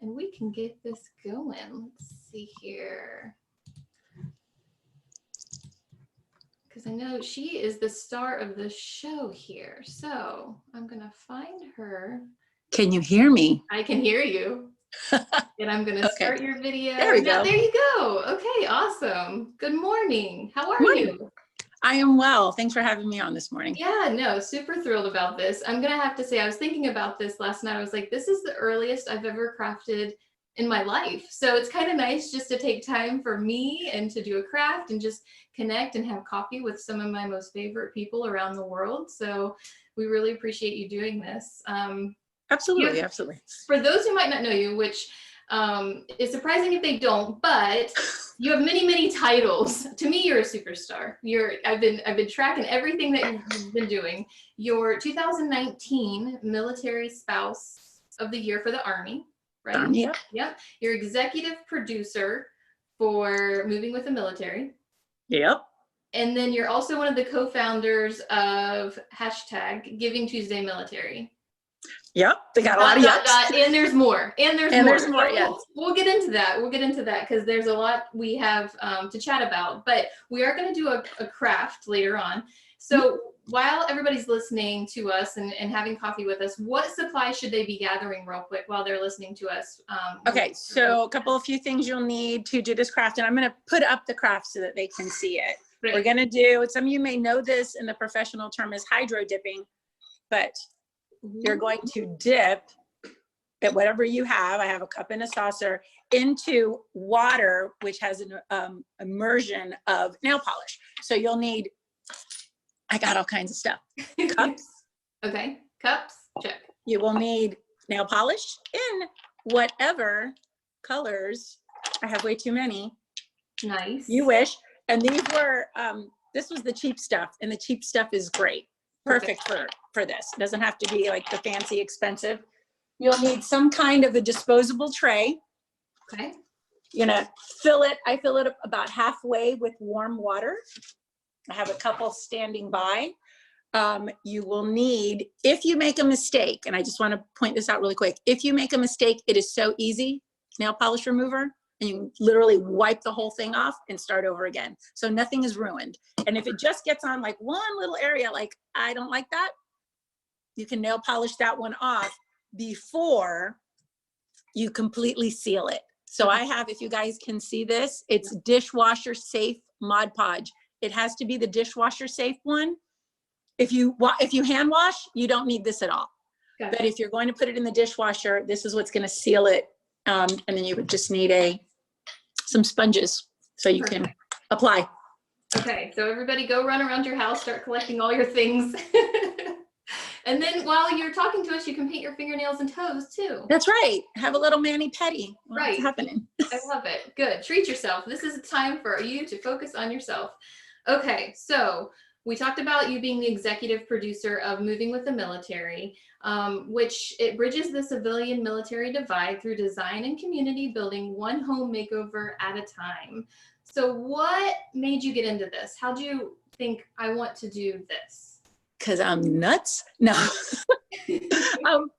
and we can get this going. Let's see here. Because I know she is the star of the show here. So I'm going to find her. Can you hear me? I can hear you. And I'm going to start your video. There we go. There you go. Okay, awesome. Good morning. How are you? I am well. Thanks for having me on this morning. Yeah, no, super thrilled about this. I'm going to have to say, I was thinking about this last night. I was like, this is the earliest I've ever crafted in my life. So it's kind of nice just to take time for me and to do a craft and just connect and have coffee with some of my most favorite people around the world. So we really appreciate you doing this. Absolutely, absolutely. For those who might not know you, which is surprising if they don't, but you have many, many titles. To me, you're a superstar. I've been tracking everything that you've been doing. Your 2019 Military Spouse of the Year for the Army, right? Yep. Yep. You're executive producer for Moving with the Military. Yep. And then you're also one of the co-founders of #GivingTuesdayMilitary. Yep, they got a lot of yups. And there's more. And there's more. Yes. We'll get into that. We'll get into that because there's a lot we have to chat about. But we are going to do a craft later on. So while everybody's listening to us and having coffee with us, what supplies should they be gathering real quick while they're listening to us? Okay, so a few things you'll need to do this craft. And I'm going to put up the craft so that they can see it. Great. We're going to do, some of you may know this in the professional term is hydro dipping, but you're going to dip at whatever you have. I have a cup and a saucer into water, which has an immersion of nail polish. So you'll need, I got all kinds of stuff. Cups. Okay, cups, check. You will need nail polish in whatever colors. I have way too many. Nice. You wish. And these were, this was the cheap stuff, and the cheap stuff is great. Perfect for this. It doesn't have to be like the fancy expensive. You'll need some kind of a disposable tray. Okay. You're gonna fill it. I fill it up about halfway with warm water. I have a couple standing by. You will need, if you make a mistake, and I just want to point this out really quick. If you make a mistake, it is so easy, nail polish remover, and you can literally wipe the whole thing off and start over again. So nothing is ruined. And if it just gets on like one little area, like I don't like that, you can nail polish that one off before you completely seal it. So I have, if you guys can see this, it's dishwasher safe Mod Podge. It has to be the dishwasher safe one. If you hand wash, you don't need this at all. Gotcha. But if you're going to put it in the dishwasher, this is what's going to seal it. And then you would just need some sponges so you can apply. Okay, so everybody go run around your house, start collecting all your things. And then while you're talking to us, you can paint your fingernails and toes too. That's right. Have a little mani-pedi. What's happening? I love it. Good. Treat yourself. This is a time for you to focus on yourself. Okay, so we talked about you being the executive producer of Moving with the Military, which it bridges the civilian military divide through design and community building, one home makeover at a time. So what made you get into this? How'd you think, I want to do this? Because I'm nuts? No.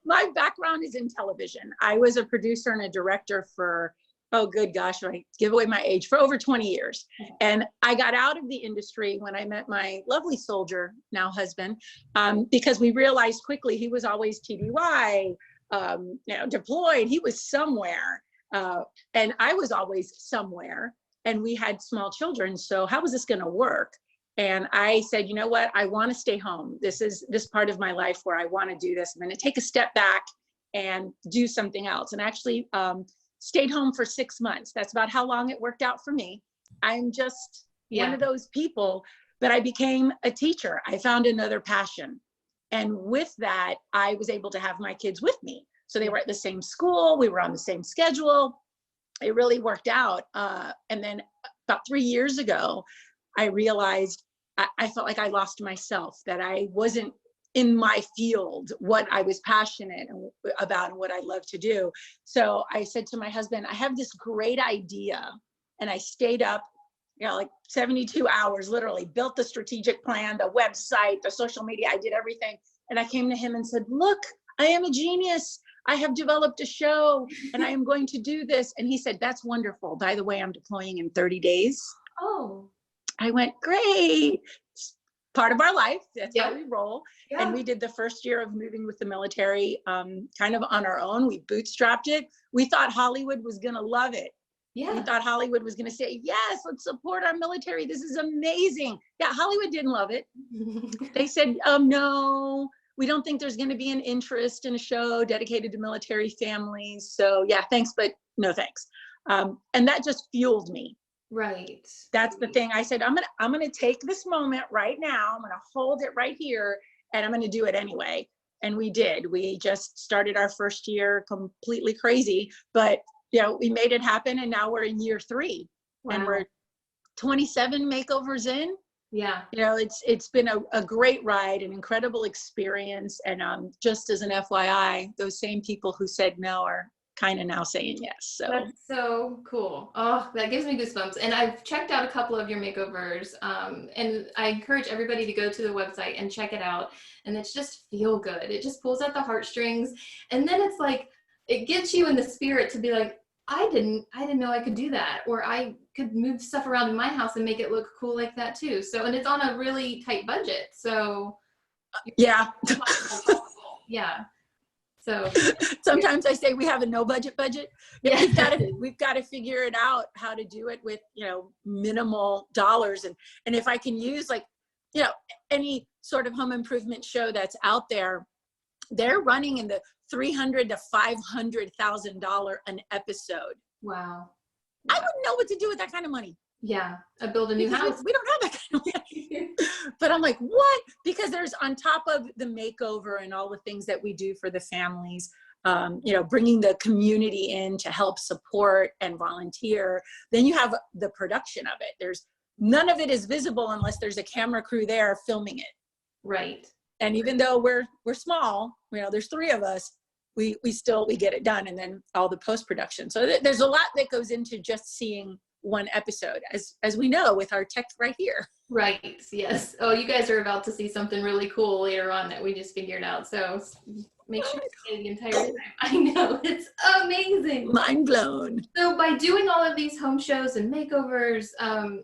My background is in television. I was a producer and a director for, oh good gosh, I give away my age, for over 20 years. And I got out of the industry when I met my lovely soldier, now husband, because we realized quickly he was always TBY, deployed, he was somewhere. And I was always somewhere, and we had small children. So how was this gonna work? And I said, you know what, I want to stay home. This is this part of my life where I want to do this. I'm going to take a step back and do something else. And actually stayed home for 6 months. That's about how long it worked out for me. I'm just one of those people, but I became a teacher. I found another passion. And with that, I was able to have my kids with me. So they were at the same school. We were on the same schedule. It really worked out. And then about 3 years ago, I realized I felt like I lost myself, that I wasn't in my field, what I was passionate about and what I love to do. So I said to my husband, I have this great idea. And I stayed up, like 72 hours, literally built the strategic plan, the website, the social media, I did everything. And I came to him and said, look, I am a genius. I have developed a show and I am going to do this. And he said, that's wonderful. By the way, I'm deploying in 30 days. Oh. I went, great. It's part of our life. That's Yeah. how we roll. Yeah. And we did the first year of moving with the military kind of on our own. We bootstrapped it. We thought Hollywood was going to love it. Yeah. We thought Hollywood was going to say, yes, let's support our military. This is amazing. Yeah, Hollywood didn't love it. They said, no, we don't think there's going to be an interest in a show dedicated to military families. So yeah, thanks, but no thanks. And that just fueled me. Right. That's the thing. I said, I'm gonna take this moment right now. I'm gonna hold it right here, and I'm gonna do it anyway. And we did. We just started our first year completely crazy, but we made it happen, and now we're in year 3. Wow. And we're 27 makeovers in. Yeah. It's been a great ride, an incredible experience. And just as an FYI, those same people who said no are kind of now saying yes. So that's so cool. Oh, that gives me goosebumps. And I've checked out a couple of your makeovers, and I encourage everybody to go to the website and check it out. And it's just feel good. It just pulls at the heartstrings, and then it's like it gets you in the spirit to be like, I didn't know I could do that, or I could move stuff around in my house and make it look cool like that too. So, and it's on a really tight budget. So yeah. Yeah. So sometimes I say we have a no budget. Yeah. We've got to figure it out how to do it with, minimal dollars. And if I can use any sort of home improvement show that's out there, they're running in the $300,000 to $500,000 an episode. Wow. I wouldn't know what to do with that kind of money. Yeah. I build a new house. We don't have that kind of money. But I'm like, what? Because there's, on top of the makeover and all the things that we do for the families, bringing the community in to help support and volunteer, then you have the production of it. None of it is visible unless there's a camera crew there filming it. Right. And even though we're small, there's 3 of us, we get it done. And then all the post-production. So there's a lot that goes into just seeing one episode, as we know with our tech right here. Right. Yes. Oh, you guys are about to see something really cool later on that we just figured out. So make sure to stay the entire time. I know, it's amazing. Mind blown. So by doing all of these home shows and makeovers,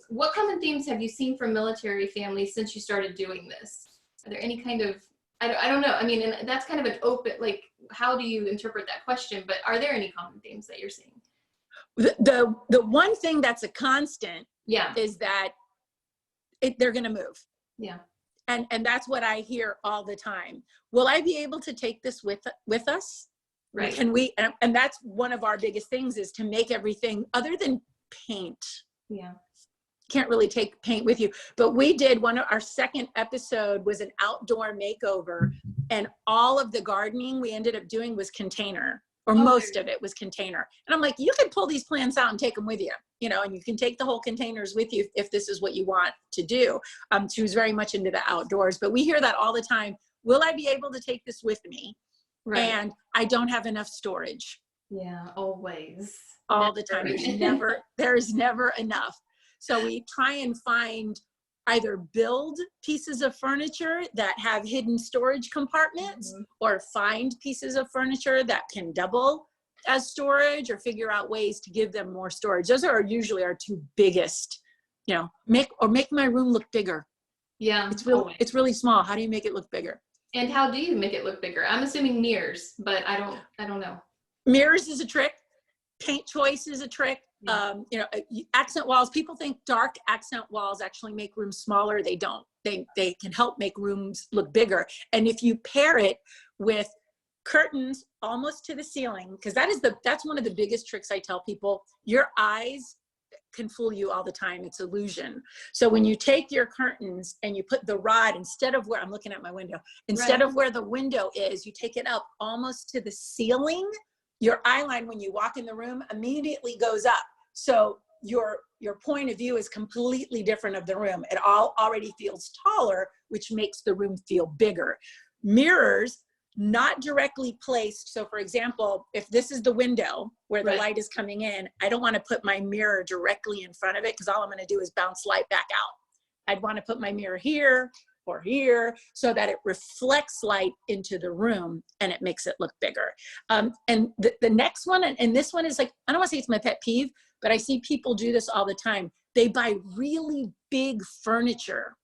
what common themes have you seen from military families since you started doing this? Are there any kind of, I don't know. I mean, and that's kind of an open, like, how do you interpret that question? But are there any common themes that you're seeing? The one thing that's a constant, is that they're going to move. Yeah. And that's what I hear all the time. Will I be able to take this with us? Right. Can we? And that's one of our biggest things, is to make everything other than paint. Yeah. Can't really take paint with you, but we did our second episode was an outdoor makeover, and all of the gardening we ended up doing was container, or most of it was container. And I'm like, you can pull these plants out and take them with you, and you can take the whole containers with you if this is what you want to do. She was very much into the outdoors, but we hear that all the time. Will I be able to take this with me? Right. And I don't have enough storage. Yeah, always. All the time. There is never enough. So we try and find, either build pieces of furniture that have hidden storage compartments, or find pieces of furniture that can double as storage, or figure out ways to give them more storage. Those are usually our 2 biggest, make my room look bigger. Yeah. It's really small. How do you make it look bigger? And how do you make it look bigger? I'm assuming mirrors, but I don't know. Mirrors is a trick. Paint choice is a trick. Yeah. Accent walls, people think dark accent walls actually make rooms smaller. They don't. They can help make rooms look bigger. And if you pair it with curtains almost to the ceiling, because that's one of the biggest tricks I tell people. Your eyes can fool you all the time. It's illusion. So when you take your curtains and you put the rod, instead of where I'm looking at my window, instead of where the window is, you take it up almost to the ceiling. Your eye line, when you walk in the room, immediately goes up. So your point of view is completely different of the room. It already feels taller, which makes the room feel bigger. Mirrors, not directly placed. So for example, if this is the window where the light is coming in, I don't want to put my mirror directly in front of it, because all I'm going to do is bounce light back out. I'd want to put my mirror here, or here, so that it reflects light into the room and it makes it look bigger. And the next one, and this one is like, I don't want to say it's my pet peeve, but I see people do this all the time. They buy really big furniture.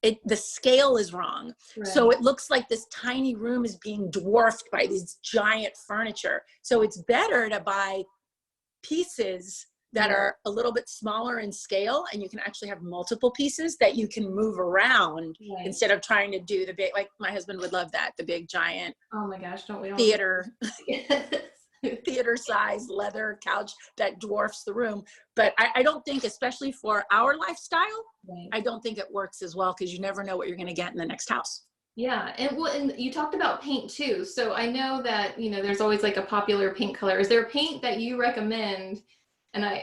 The scale is wrong. Right. So it looks like this tiny room is being dwarfed by these giant furniture. So it's better to buy pieces that are a little bit smaller in scale, and you can actually have multiple pieces that you can move around instead of trying to do the big, like my husband would love that, the big giant, oh my gosh, don't we all theater theater size leather couch that dwarfs the room. But I don't think, especially for our lifestyle, I don't think it works as well, because you never know what you're going to get in the next house. Yeah, and you talked about paint too. So I know that, you know, there's always like a popular paint color. Is there a paint that you recommend? And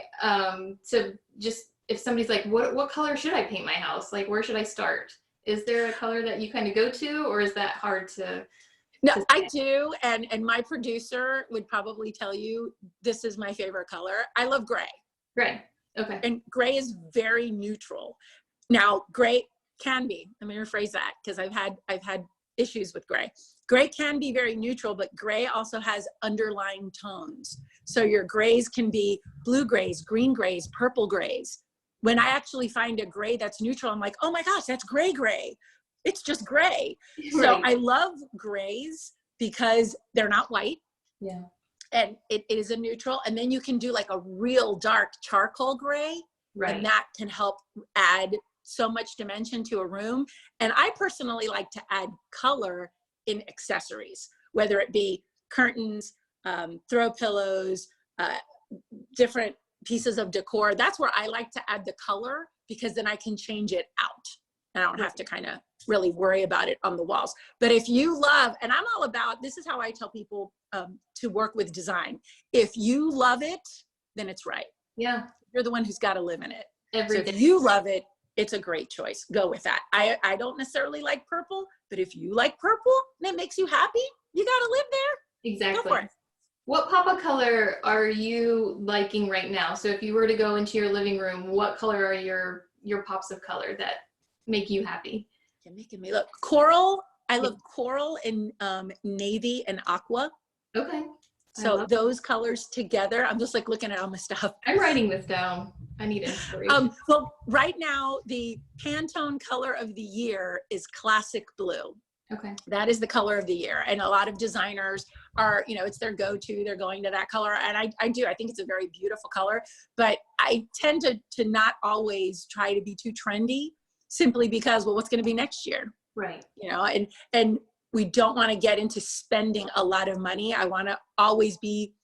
to just, if somebody's like, what color should I paint my house? Like, where should I start? Is there a color that you kind of go to, or is that hard to? No, I do. And my producer would probably tell you, this is my favorite color. I love gray. Gray. Okay. And gray is very neutral. Now, gray can be, let me rephrase that, because I've had issues with gray. Gray can be very neutral, but gray also has underlying tones. So your grays can be blue grays, green grays, purple grays. When I actually find a gray that's neutral, I'm like, oh my gosh, that's gray gray. It's just gray. Right. So I love grays because they're not white. Yeah. And it is a neutral. And then you can do like a real dark charcoal gray. Right. And that can help add so much dimension to a room. And I personally like to add color in accessories, whether it be curtains, throw pillows, different pieces of decor. That's where I like to add the color, because then I can change it out. And I don't have to kind of really worry about it on the walls. But if you love, and I'm all about, this is how I tell people to work with design. If you love it, then it's right. Yeah. You're the one who's got to live in it. Every day. If you love it, it's a great choice. Go with that. I don't necessarily like purple, but if you like purple and it makes you happy, you got to live there. Exactly. Go for it. What pop of color are you liking right now? So if you were to go into your living room, what color are your pops of color that make you happy? You're making me look. Coral. I love coral in navy and aqua. Okay. So those colors together, I'm just like looking at all my stuff. I'm writing this down. I need inspiration. Well, right now, the Pantone color of the year is classic blue. Okay. That is the color of the year. And a lot of designers are, you know, it's their go-to. They're going to that color. And I do. I think it's a very beautiful color. But I tend to not always try to be too trendy, simply because, well, what's going to be next year? Right. You know, and we don't want to get into spending a lot of money. I want to always be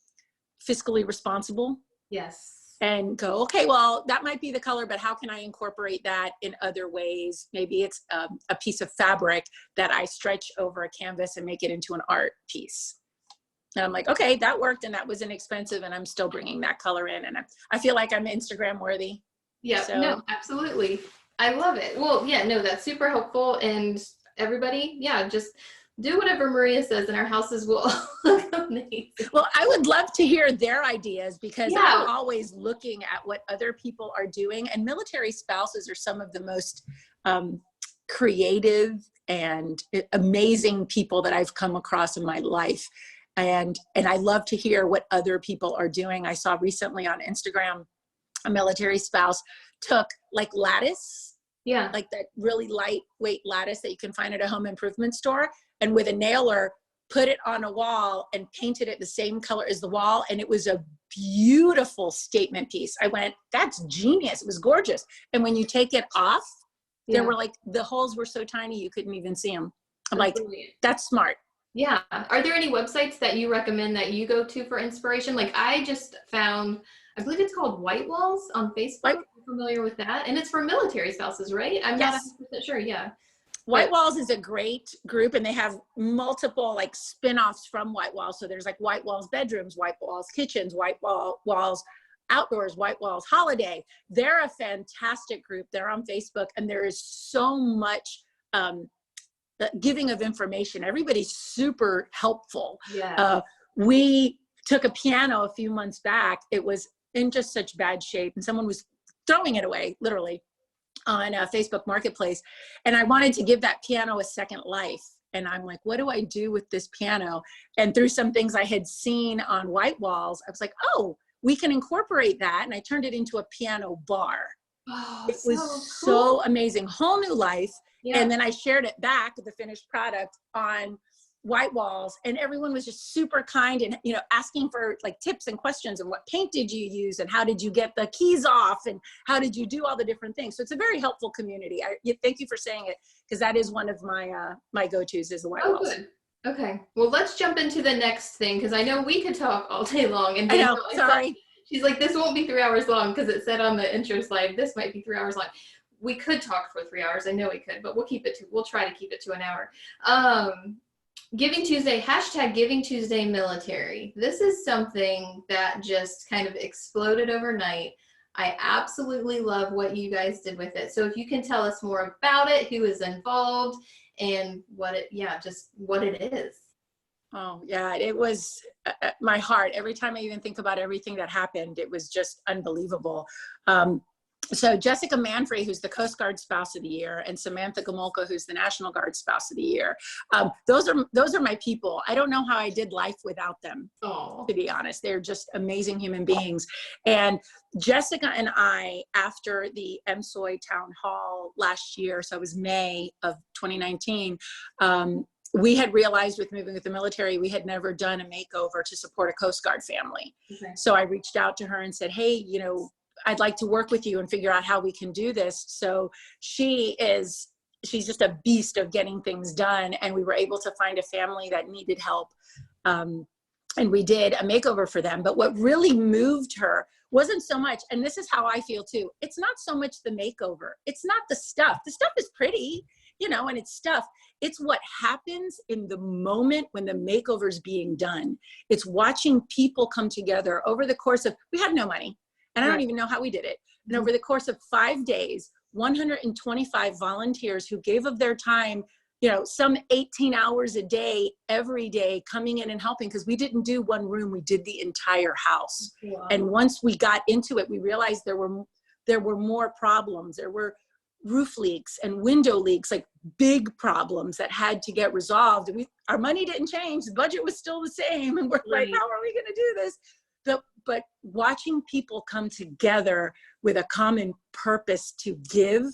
fiscally responsible. Yes. And go, okay, well, that might be the color, but how can I incorporate that in other ways? Maybe it's a piece of fabric that I stretch over a canvas and make it into an art piece. And I'm like, okay, that worked, and that was inexpensive, and I'm still bringing that color in, and I feel like I'm Instagram worthy. Yeah, so. No, absolutely. I love it. Well, yeah, no, that's super helpful. And everybody, yeah, just do whatever Maria says, and our houses will look amazing. Well, I would love to hear their ideas, because I'm always looking at what other people are doing. And military spouses are some of the most creative and amazing people that I've come across in my life. And I love to hear what other people are doing. I saw recently on Instagram, a military spouse took like lattice, like that really lightweight lattice that you can find at a home improvement store, and with a nailer put it on a wall and painted it the same color as the wall. And it was a beautiful statement piece. I went, that's genius. It was gorgeous. And when you take it off, there were like, the holes were so tiny you couldn't even see them. I'm like, that's smart. Yeah. Are there any websites that you recommend that you go to for inspiration? Like I just found, I believe it's called White Walls on Facebook. I'm familiar with that. And it's for military spouses, right? I'm not 100% sure. Yeah. White Walls is a great group, and they have multiple like spin-offs from White Walls. So there's like White Walls bedrooms, White Walls kitchens, White Walls outdoors, White Walls holiday. They're a fantastic group. They're on Facebook, and there is so much giving of information. Everybody's super helpful. Yeah. We took a piano a few months back. It was in just such bad shape, and someone was throwing it away, literally. on Facebook Marketplace. And I wanted to give that piano a second life. And I'm like, what do I do with this piano? And through some things I had seen on white walls, I was like, oh, we can incorporate that. And I turned it into a piano bar. Oh, It was so so cool. amazing, whole new life. Yeah. And then I shared it back, the finished product, on white walls, and everyone was just super kind and, you know, asking for like tips and questions and what paint did you use and how did you get the keys off and how did you do all the different things. So it's a very helpful community. Thank you for saying it, because that is one of my my go-tos, is the white walls. Good. Okay. Well, let's jump into the next thing, because I know we could talk all day long. And I know, Danielle, sorry. She's like, this won't be 3 hours long, because it said on the intro slide, this might be 3 hours long. We could talk for 3 hours. I know we could, but we'll try to keep it to an hour. Giving Tuesday, hashtag Giving Tuesday Military. This is something that just kind of exploded overnight. I absolutely love what you guys did with it. So if you can tell us more about it, who is involved, and what it is. Oh yeah, it was my heart. Every time I even think about everything that happened, it was just unbelievable. So Jessica Manfrey, who's the Coast Guard Spouse of the Year, and Samantha Gomolka, who's the National Guard Spouse of the Year. Those are my people. I don't know how I did life without them, to be honest. They're just amazing human beings. And Jessica and I, after the MSOI Town Hall last year, so it was May of 2019, we had realized with moving with the military, we had never done a makeover to support a Coast Guard family. Okay. So I reached out to her and said, hey, you know, I'd like to work with you and figure out how we can do this. So she's just a beast of getting things done. And we were able to find a family that needed help. And we did a makeover for them. But what really moved her wasn't so much, and this is how I feel too, it's not so much the makeover. It's not the stuff. The stuff is pretty, you know, and it's stuff. It's what happens in the moment when the makeover is being done. It's watching people come together over the course of, we had no money. And I don't even know how we did it. And over the course of 5 days, 125 volunteers who gave of their time, you know, some 18 hours a day, every day, coming in and helping, because we didn't do one room, we did the entire house. Wow. And once we got into it, we realized there were more problems. There were roof leaks and window leaks, like big problems that had to get resolved. And our money didn't change, the budget was still the same. And we're like, how are we gonna do this? But watching people come together with a common purpose to give,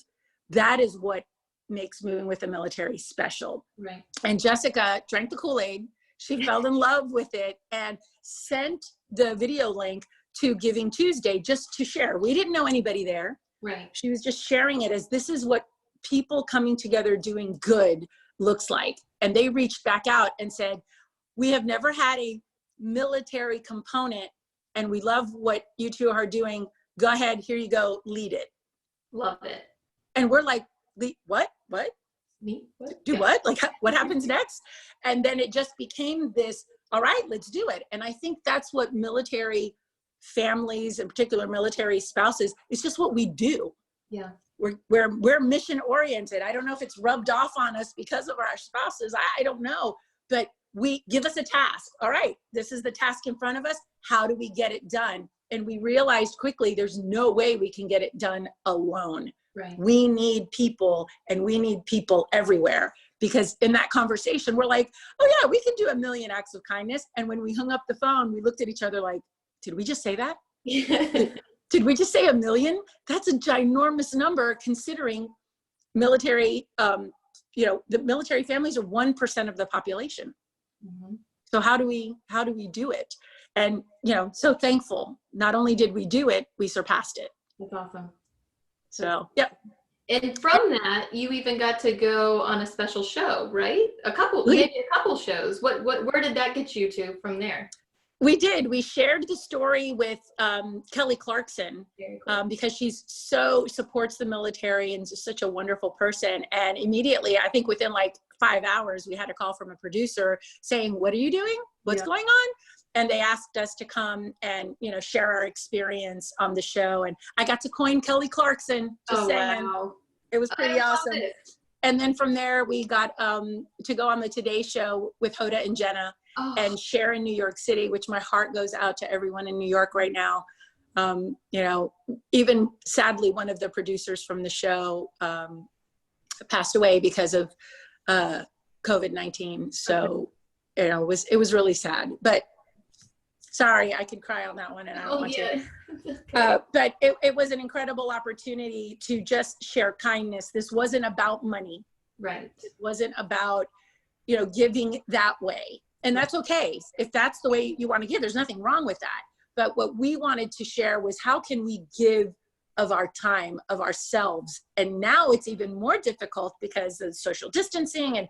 that is what makes moving with the military special. Right. And Jessica drank the Kool-Aid. She fell in love with it and sent the video link to Giving Tuesday just to share. We didn't know anybody there. Right. She was just sharing it as this is what people coming together doing good looks like. And they reached back out and said, we have never had a military component, and we love what you two are doing. Go ahead, here you go, lead it. Love it. And we're like, what? Me? What? Do what? Like, what happens next? And then it just became this, all right, let's do it. And I think that's what military families, in particular military spouses, it's just what we do. Yeah. We're mission oriented. I don't know if it's rubbed off on us because of our spouses. I don't know, but we give us a task. All right, this is the task in front of us. How do we get it done? And we realized quickly there's no way we can get it done alone. Right. We need people, and we need people everywhere, because in that conversation, we're like, oh yeah, we can do 1 million acts of kindness. And when we hung up the phone, we looked at each other like, did we just say that? Did we just say 1 million? That's a ginormous number considering military, you know, the military families are 1% of the population. Mm-hmm. So how do we do it? And, you know, so thankful. Not only did we do it, we surpassed it. That's awesome. So, yep. And from that, you even got to go on a special show, right? Maybe a couple shows. Where did that get you to from there? We did. We shared the story with Kelly Clarkson because she's so supports the military and is such a wonderful person. And immediately, I think within like 5 hours, we had a call from a producer saying, what are you doing? What's going on? And they asked us to come and, you know, share our experience on the show. And I got to coin Kelly Clarkson, just saying. Wow. It was pretty awesome. And then from there, we got to go on the Today Show with Hoda and Jenna and share in New York City, which my heart goes out to everyone in New York right now. You know, even sadly, one of the producers from the show passed away because of COVID-19. So, you know, it was really sad, but sorry, I could cry on that one and I don't want to. But it was an incredible opportunity to just share kindness. This wasn't about money. Right. It wasn't about, you know, giving that way. And that's okay. If that's the way you want to give, there's nothing wrong with that. But what we wanted to share was how can we give of our time, of ourselves. And now it's even more difficult because of social distancing and,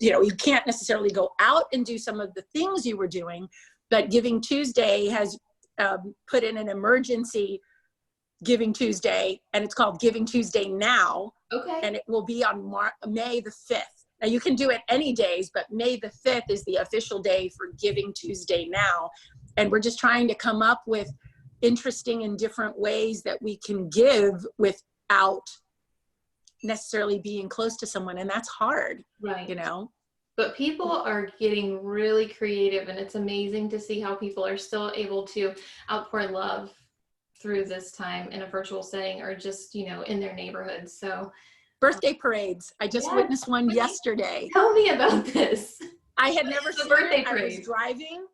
you know, you can't necessarily go out and do some of the things you were doing. But Giving Tuesday has put in an emergency Giving Tuesday, and it's called Giving Tuesday Now. Okay. And it will be on May the 5th. Now you can do it any days, but May the 5th is the official day for Giving Tuesday Now. And we're just trying to come up with interesting and different ways that we can give without necessarily being close to someone. And that's hard, right? You know? But people are getting really creative, and it's amazing to see how people are still able to outpour love through this time in a virtual setting or just, you know, in their neighborhoods. So birthday parades. I just witnessed one yesterday. Tell me about this. I had never seen birthday it. parade. I was driving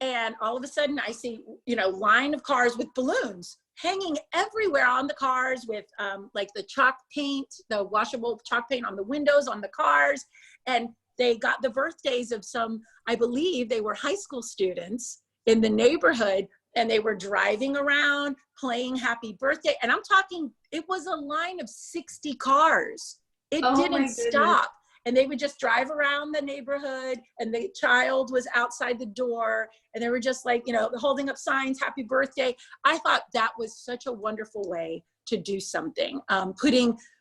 and all of a sudden I see, you know, line of cars with balloons hanging everywhere on the cars with like the chalk paint, the washable chalk paint on the windows, on the cars. And they got the birthdays of some, I believe they were high school students in the neighborhood, and they were driving around playing happy birthday. And I'm talking, it was a line of 60 cars. It didn't stop. And they would just drive around the neighborhood, and the child was outside the door, and they were just like, you know, holding up signs, happy birthday. I thought that was such a wonderful way to do something.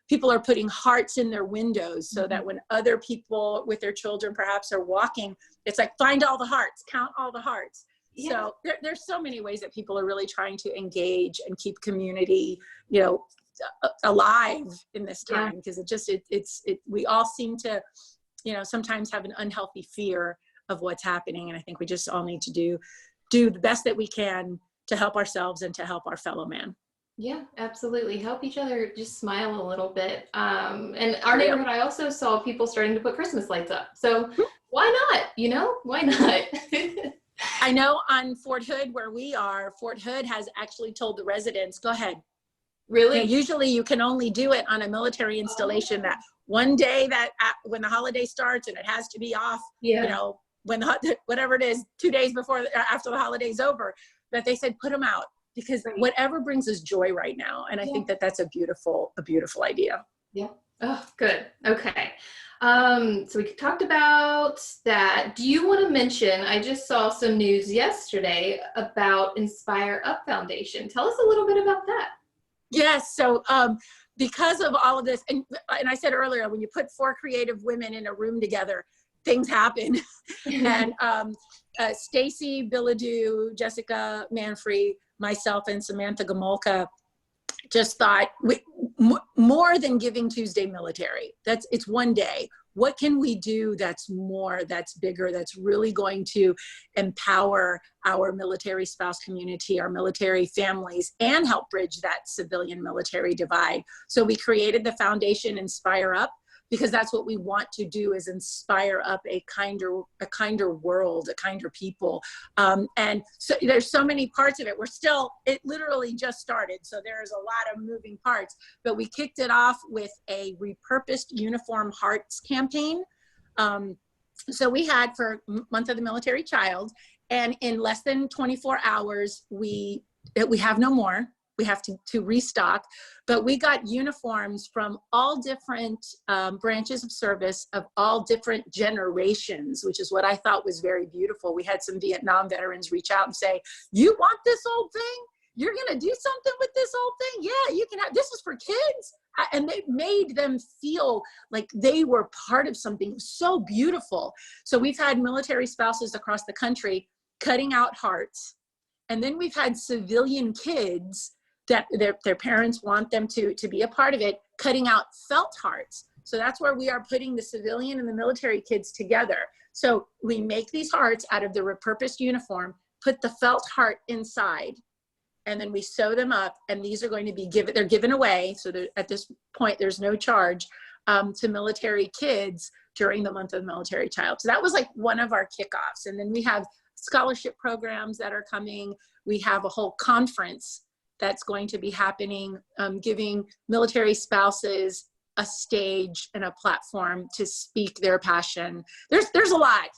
People are putting hearts in their windows so that when other people with their children perhaps are walking, it's like, find all the hearts, count all the hearts. Yeah. So there's so many ways that people are really trying to engage and keep community, you know, alive in this time, because we all seem to, you know, sometimes have an unhealthy fear of what's happening. And I think we just all need to do the best that we can to help ourselves and to help our fellow man. Yeah, absolutely. Help each other, just smile a little bit. And our neighborhood, I also saw people starting to put Christmas lights up. So why not? You know, why not? I know on Fort Hood, where we are, Fort Hood has actually told the residents, go ahead. Really? You know, usually you can only do it on a military installation that one day that when the holiday starts, and it has to be off, you know, when whatever it is, 2 days before, after the holiday's over, that they said, put them out. Because whatever brings us joy right now. And I think that that's a beautiful idea. Yeah. Oh, good. Okay. So we talked about that. Do you want to mention, I just saw some news yesterday about Inspire Up Foundation. Tell us a little bit about that. Yes. So because of all of this, and I said earlier, when you put 4 creative women in a room together, things happen. And Stacy Bilodeau, Jessica Manfrey, myself, and Samantha Gomolka just thought, more than Giving Tuesday military, it's one day. What can we do that's more, that's bigger, that's really going to empower our military spouse community, our military families, and help bridge that civilian military divide? So we created the foundation Inspire Up, because that's what we want to do, is inspire up a kinder world, a kinder people. And so there's so many parts of it. It literally just started. So there's a lot of moving parts, but we kicked it off with a repurposed uniform hearts campaign. So we had for Month of the Military Child, and in less than 24 hours, we have no more. We have to restock, but we got uniforms from all different branches of service of all different generations, which is what I thought was very beautiful. We had some Vietnam veterans reach out and say, you want this old thing? You're going to do something with this old thing? Yeah, you can have, this is for kids. And it made them feel like they were part of something so beautiful. So we've had military spouses across the country cutting out hearts. And then we've had civilian kids that their parents want them to be a part of it, cutting out felt hearts. So that's where we are putting the civilian and the military kids together. So we make these hearts out of the repurposed uniform, put the felt heart inside, and then we sew them up, and these are going to be they're given away. So at this point, there's no charge to military kids during the month of military child. So that was like one of our kickoffs. And then we have scholarship programs that are coming. We have a whole conference that's going to be happening, giving military spouses a stage and a platform to speak their passion. There's a lot.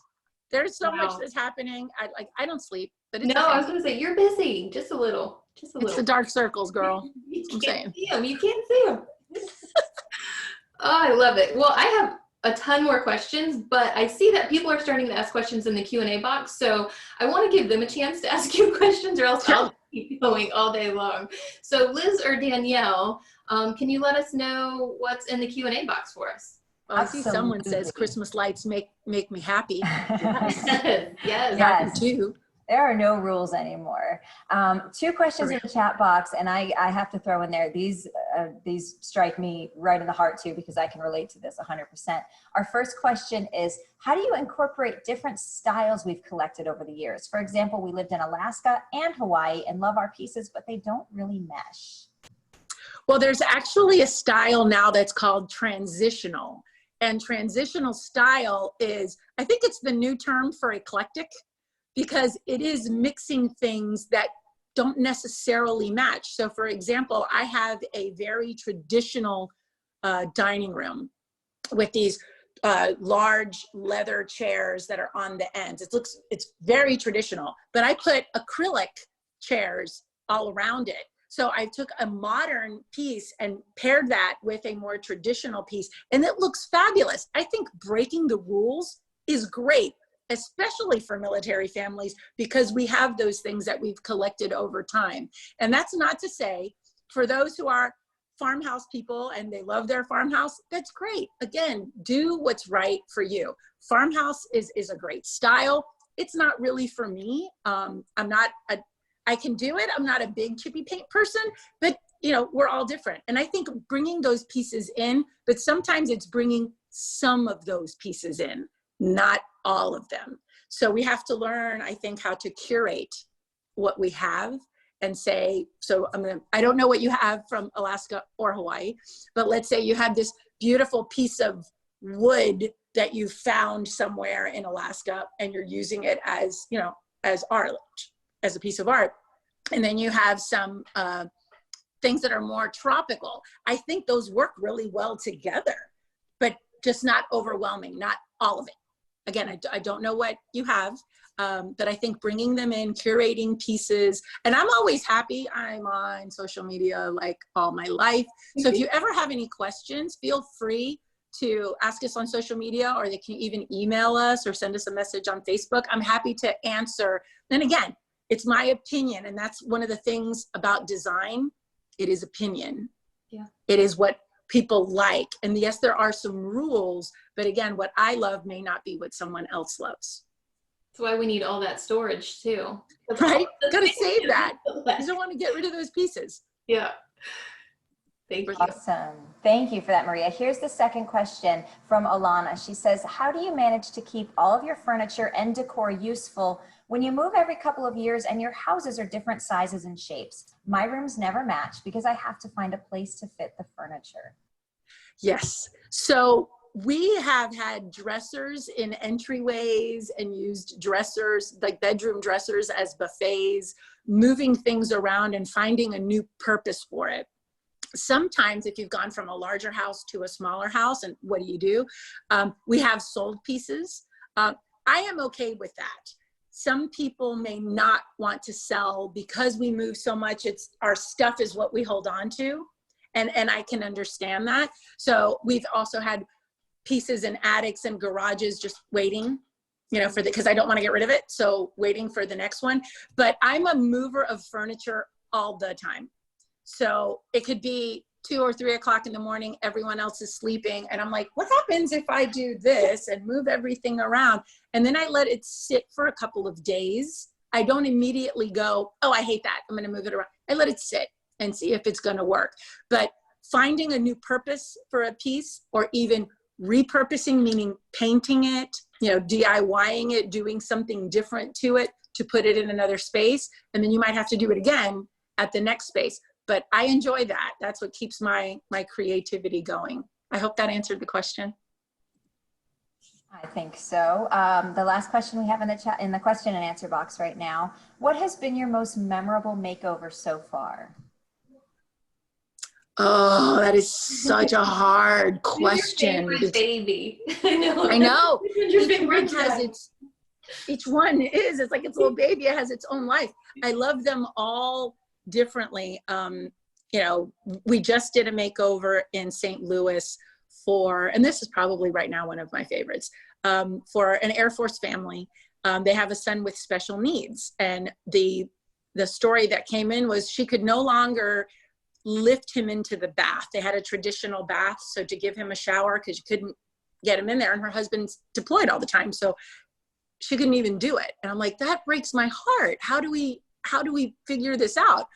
There's so much that's happening. I don't sleep, but it's no, okay. I was going to say, you're busy. Just a little. It's the dark circles, girl. You I'm can't saying. see them. You can't see them. Oh, I love it. Well, I have a ton more questions, but I see that people are starting to ask questions in the Q&A box. So I want to give them a chance to ask you questions, or else I'll keep going all day long. So Liz or Danielle, can you let us know what's in the Q&A box for us? Well, I see someone says Christmas lights make me happy. Yes. Yes. Happy too. There are no rules anymore. 2 questions in the chat box, and I have to throw in there, these strike me right in the heart too, because I can relate to this 100%. Our first question is, how do you incorporate different styles we've collected over the years? For example, we lived in Alaska and Hawaii and love our pieces, but they don't really mesh. Well, there's actually a style now that's called transitional. And transitional style is, I think it's the new term for eclectic, because it is mixing things that don't necessarily match. So for example, I have a very traditional dining room with these large leather chairs that are on the ends. It's very traditional, but I put acrylic chairs all around it. So I took a modern piece and paired that with a more traditional piece, and it looks fabulous. I think breaking the rules is great, especially for military families, because we have those things that we've collected over time. And that's not to say for those who are farmhouse people and they love their farmhouse, that's great. Again, do what's right for you. Farmhouse is a great style. It's not really for me. I can do it. I'm not a big chippy paint person, but we're all different. And I think bringing those pieces in, but sometimes it's bringing some of those pieces in, not all of them. So we have to learn, I think, how to curate what we have and say, so I don't know what you have from Alaska or Hawaii, but let's say you have this beautiful piece of wood that you found somewhere in Alaska and you're using it as, as art, as a piece of art. And then you have some things that are more tropical. I think those work really well together, but just not overwhelming, not all of it. Again, I don't know what you have, but I think bringing them in, curating pieces, and I'm always happy. I'm on social media like all my life. So if you ever have any questions, feel free to ask us on social media, or they can even email us or send us a message on Facebook. I'm happy to answer. Then again, it's my opinion, and that's one of the things about design. It is opinion. Yeah. It is what people like. And yes, there are some rules, but again, what I love may not be what someone else loves. That's why we need all that storage too. Right? Gotta save that. You don't want to get rid of those pieces. Yeah. Thank you. Awesome. Thank you for that, Maria. Here's the second question from Alana. She says, how do you manage to keep all of your furniture and decor useful when you move every couple of years and your houses are different sizes and shapes? My rooms never match because I have to find a place to fit the furniture. Yes. So we have had dressers in entryways and used dressers, like bedroom dressers, as buffets, moving things around and finding a new purpose for it. Sometimes if you've gone from a larger house to a smaller house, and what do? We have sold pieces. I am okay with that. Some people may not want to sell because we move so much. Our stuff is what we hold on to. And I can understand that. So we've also had pieces in attics and garages just waiting, because I don't want to get rid of it. So waiting for the next one. But I'm a mover of furniture all the time. So it could be 2 or 3 o'clock in the morning, everyone else is sleeping. And I'm like, what happens if I do this and move everything around? And then I let it sit for a couple of days. I don't immediately go, oh, I hate that, I'm going to move it around. I let it sit and see if it's going to work. But finding a new purpose for a piece, or even repurposing, meaning painting it, DIYing it, doing something different to it to put it in another space. And then you might have to do it again at the next space. But I enjoy that. That's what keeps my creativity going. I hope that answered the question. I think so. The last question we have in the chat, in the question and answer box right now, what has been your most memorable makeover so far? Oh, that is such a hard question. Your favorite baby. I know. I know. Your favorite Each one is, it's like its little baby. It has its own life. I love them all differently. You know, we just did a makeover in St. Louis for, and this is probably right now one of my favorites, for an Air Force family. They have a son with special needs. And the story that came in was she could no longer lift him into the bath. They had a traditional bath. So to give him a shower, because you couldn't get him in there, and her husband's deployed all the time. So she couldn't even do it. And I'm like, that breaks my heart. How do we figure this out?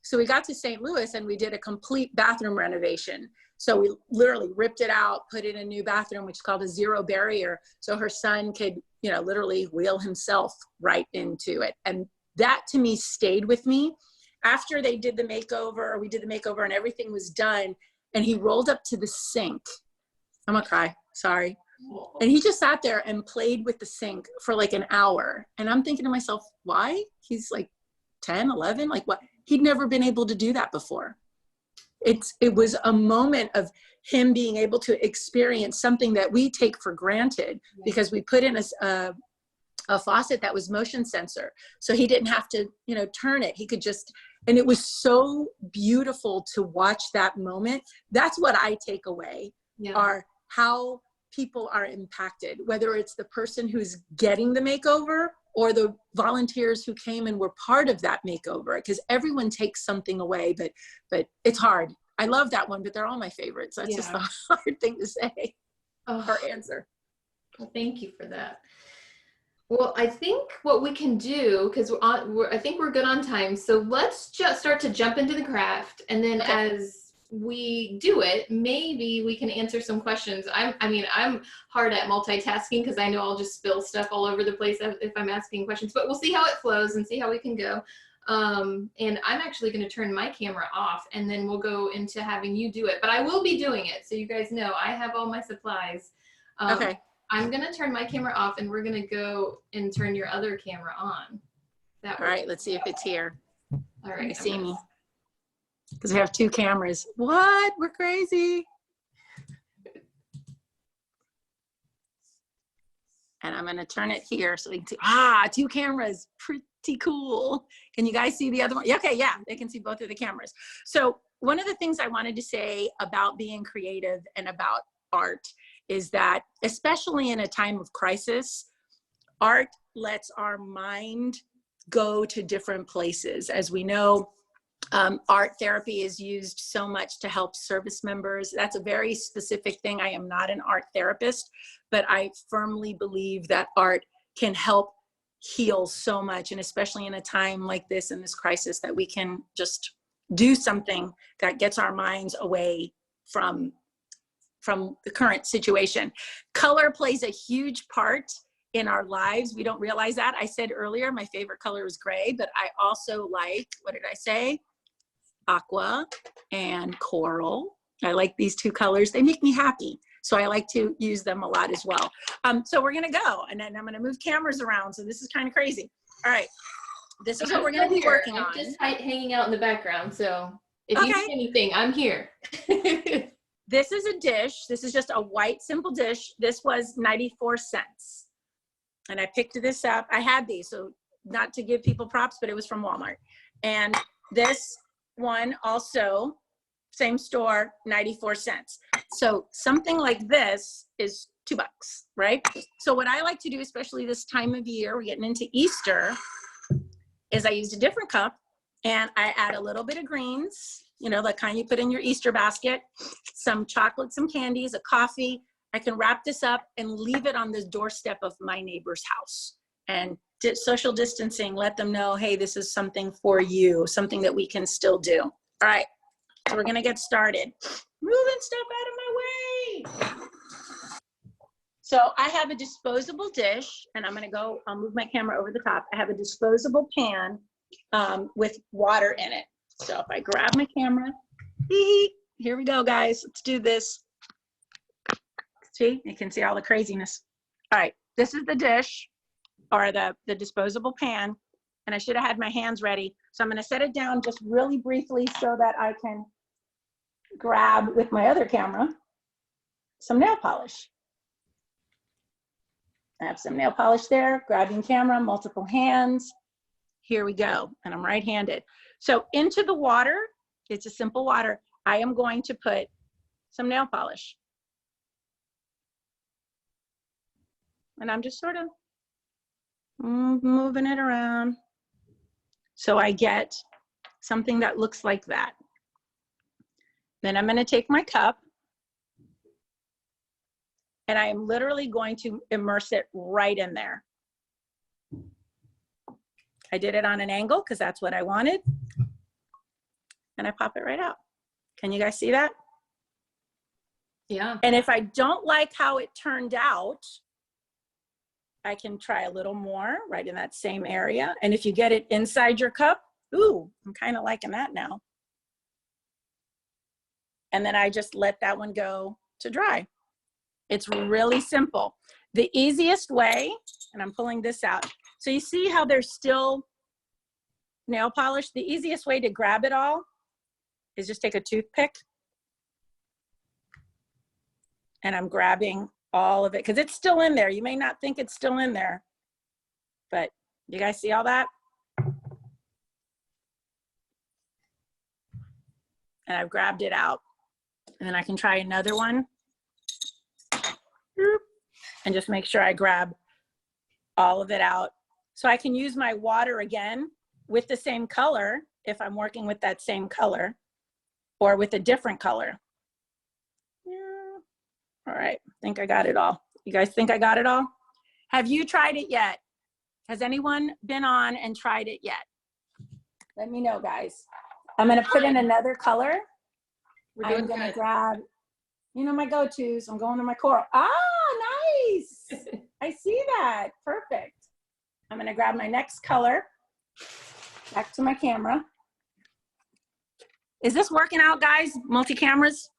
So we got to St. Louis and we did a complete bathroom renovation. So we literally ripped it out, put in a new bathroom, which is called a zero barrier. So her son could, you know, literally wheel himself right into it. And that to me stayed with me. After they did the makeover, or we did the makeover and everything was done, and he rolled up to the sink. I'm gonna cry, sorry. And he just sat there and played with the sink for like an hour. And I'm thinking to myself, why? He's like 10, 11, like what? He'd never been able to do that before. It was a moment of him being able to experience something that we take for granted, because we put in a faucet that was motion sensor. So he didn't have to, you know, turn it. He could just, and it was so beautiful to watch that moment. That's what I take away, are how people are impacted, whether it's the person who's getting the makeover or the volunteers who came and were part of that makeover, because everyone takes something away, but it's hard. I love that one, but they're all my favorites. That's just a hard thing to say or answer. Well, thank you for that. Well, I think what we can do, because I think we're good on time, so let's just start to jump into the craft, and then as we do it, maybe we can answer some questions. I mean, I'm hard at multitasking because I know I'll just spill stuff all over the place if I'm asking questions, but we'll see how it flows and see how we can go. And I'm actually going to turn my camera off, and then we'll go into having you do it, but I will be doing it. So you guys know I have all my supplies. Okay. I'm going to turn my camera off, and we're going to go and turn your other camera on. All right, let's see if it's here. All right. You see me? Because we have two cameras. What? We're crazy. And I'm going to turn it here so we can see. Two cameras. Pretty cool. Can you guys see the other one? Okay, yeah, they can see both of the cameras. So one of the things I wanted to say about being creative and about art is that, especially in a time of crisis, art lets our mind go to different places. As we know, art therapy is used so much to help service members. That's a very specific thing. I am not an art therapist, but I firmly believe that art can help heal so much, and especially in a time like this, in this crisis, that we can just do something that gets our minds away from the current situation. Color plays a huge part in our lives. We don't realize that. I said earlier, my favorite color is gray, but I also like, what did I say? Aqua and coral. I like these two colors. They make me happy. So I like to use them a lot as well. So we're gonna go, and then I'm gonna move cameras around. So this is kind of crazy. All right, this is what we're gonna be working on. I'm just hanging out in the background. So if you need anything, I'm here. This is a dish. This is just a white, simple dish. This was 94 cents. And I picked this up. I had these, so not to give people props, but it was from Walmart. And this one also, same store, 94 cents. So something like this is $2, right? So what I like to do, especially this time of year, we're getting into Easter, is I used a different cup and I add a little bit of greens, you know, the kind you put in your Easter basket, some chocolate, some candies, a coffee. I can wrap this up and leave it on the doorstep of my neighbor's house. And social distancing, let them know, hey, this is something for you, something that we can still do. All right, so we're gonna get started. Moving stuff out of my way. So I have a disposable dish, and I'll move my camera over the top. I have a disposable pan with water in it. So if I grab my camera, here we go, guys. Let's do this. See, you can see all the craziness. All right, this is the dish or the disposable pan, and I should have had my hands ready. So I'm gonna set it down just really briefly so that I can grab with my other camera some nail polish. I have some nail polish there, grabbing camera, multiple hands. Here we go, and I'm right-handed. So into the water, it's a simple water, I am going to put some nail polish. And I'm just sort of moving it around. So I get something that looks like that. Then I'm gonna take my cup and I am literally going to immerse it right in there. I did it on an angle because that's what I wanted. And I pop it right out. Can you guys see that? Yeah. And if I don't like how it turned out, I can try a little more right in that same area. And if you get it inside your cup, ooh, I'm kind of liking that now. And then I just let that one go to dry. It's really simple. The easiest way, and I'm pulling this out. So you see how there's still nail polish? The easiest way to grab it all is just take a toothpick. And I'm grabbing all of it because it's still in there. You may not think it's still in there, but you guys see all that? And I've grabbed it out. And then I can try another one. And just make sure I grab all of it out. So I can use my water again with the same color if I'm working with that same color or with a different color. Yeah. All right, I think I got it all. You guys think I got it all? Have you tried it yet? Has anyone been on and tried it yet? Let me know, guys. I'm gonna put in another color. I'm gonna grab, you know, my go-tos. I'm going to my coral. Ah, nice. I see that, perfect. I'm gonna grab my next color. Back to my camera. Is this working out, guys? Multi-cameras?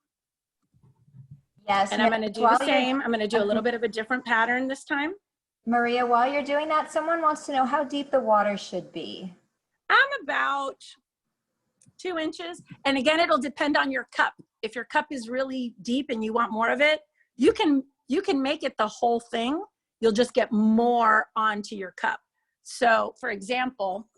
Yes. And I'm gonna do the same. I'm gonna do a little bit of a different pattern this time. Maria, while you're doing that, someone wants to know how deep the water should be. I'm about 2 inches. And again, it'll depend on your cup. If your cup is really deep and you want more of it, you can make it the whole thing. You'll just get more onto your cup. So for example,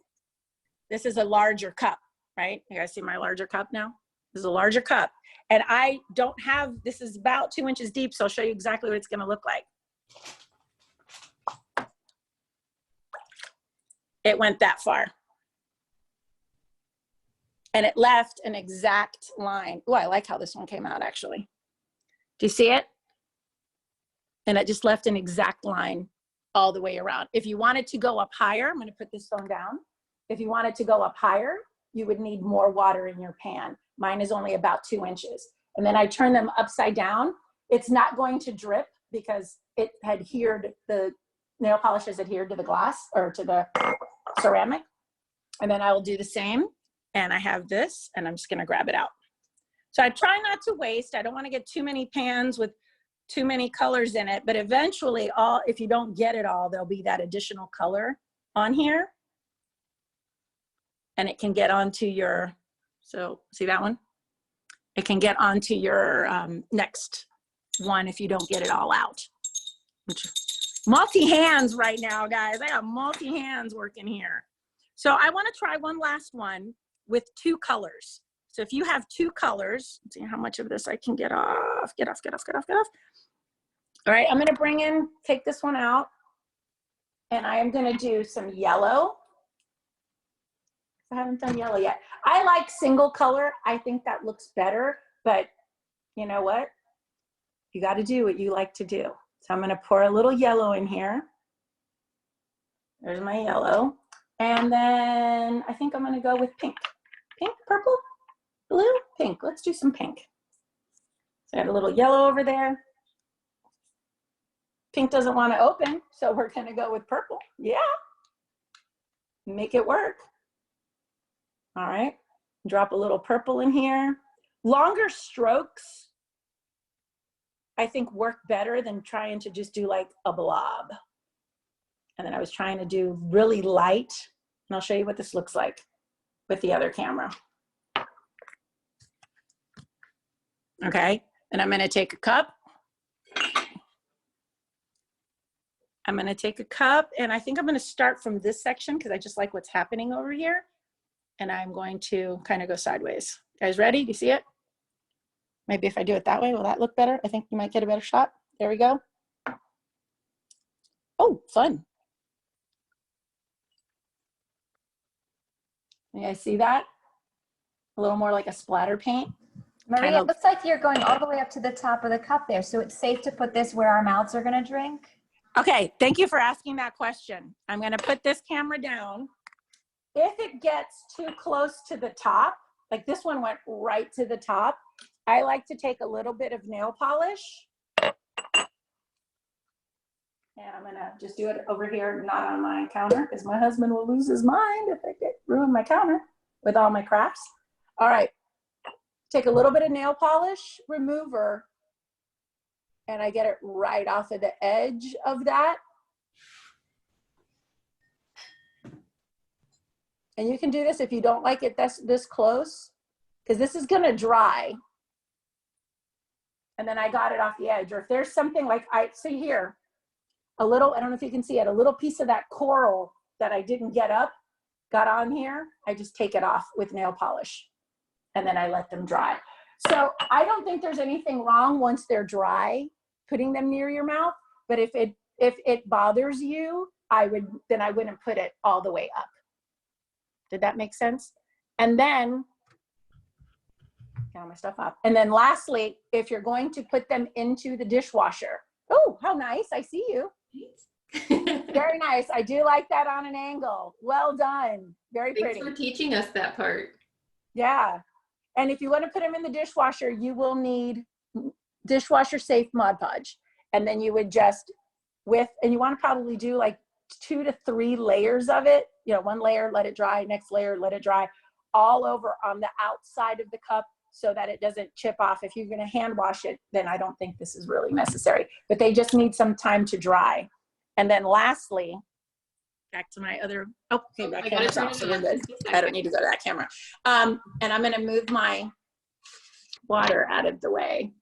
this is a larger cup, right? You guys see my larger cup now? This is a larger cup. And I don't have, this is about 2 inches deep, so I'll show you exactly what it's gonna look like. It went that far. And it left an exact line. Oh, I like how this one came out actually. Do you see it? And it just left an exact line all the way around. If you wanted to go up higher, I'm gonna put this phone down. If you wanted to go up higher, you would need more water in your pan. Mine is only about 2 inches. And then I turn them upside down. It's not going to drip because it adhered, the nail polish is adhered to the glass or to the ceramic. And then I will do the same. And I have this, and I'm just gonna grab it out. So I try not to waste. I don't wanna get too many pans with too many colors in it, but eventually if you don't get it all, there'll be that additional color on here. And it can get onto your, so see that one? It can get onto your next one if you don't get it all out. Multi-hands right now, guys. I got multi-hands working here. So I wanna try one last one with 2 colors. So if you have 2 colors, let's see how much of this I can get off, get off. All right, I'm gonna take this one out, and I am gonna do some yellow. I haven't done yellow yet. I like single color. I think that looks better, but you know what? You gotta do what you like to do. So I'm gonna pour a little yellow in here. There's my yellow. And then I think I'm gonna go with pink. Pink, purple, blue, pink. Let's do some pink. So I have a little yellow over there. Pink doesn't want to open, so we're gonna go with purple. Yeah, make it work. All right, Drop a little purple in here. Longer strokes, I think, work better than trying to just do like a blob. And then I was trying to do really light, and I'll show you what this looks like with the other camera. Okay, and I'm gonna take a cup. I'm gonna take a cup, and I think I'm gonna start from this section because I just like what's happening over here. And I'm going to kind of go sideways. Guys ready? Do you see it? Maybe if I do it that way, will that look better? I think you might get a better shot. There we go. Oh, fun. You guys see that? A little more like a splatter paint. Maria, it looks like you're going all the way up to the top of the cup there. So it's safe to put this where our mouths are going to drink? Okay, thank you for asking that question. I'm going to put this camera down. If it gets too close to the top, like this one went right to the top, I like to take a little bit of nail polish. And I'm going to just do it over here, not on my counter, because my husband will lose his mind if I ruin my counter with all my crafts. All right, take a little bit of nail polish remover, and I get it right off of the edge of that. And you can do this if you don't like it this close, because this is gonna dry. And then I got it off the edge. Or if there's something like, I see here, a little, I don't know if you can see it, a little piece of that coral that I didn't get up, got on here, I just take it off with nail polish. And then I let them dry. So I don't think there's anything wrong once they're dry, putting them near your mouth. But if it bothers you, I wouldn't put it all the way up. Did that make sense? And then, get all my stuff off. And then lastly, if you're going to put them into the dishwasher, oh, how nice, I see you. Very nice, I do like that on an angle. Well done, very pretty. Thanks for teaching us that part. Yeah, and if you want to put them in the dishwasher, you will need dishwasher safe Mod Podge. And then you would just, and you want to probably do like 2 to 3 layers of it. You know, one layer, let it dry, next layer, let it dry, all over on the outside of the cup so that it doesn't chip off. If you're going to hand wash it, then I don't think this is really necessary, but they just need some time to dry. And then lastly, back to my other, oh, okay, that camera's off, so we're good. I don't need to go to that camera. And I'm going to move my water out of the way.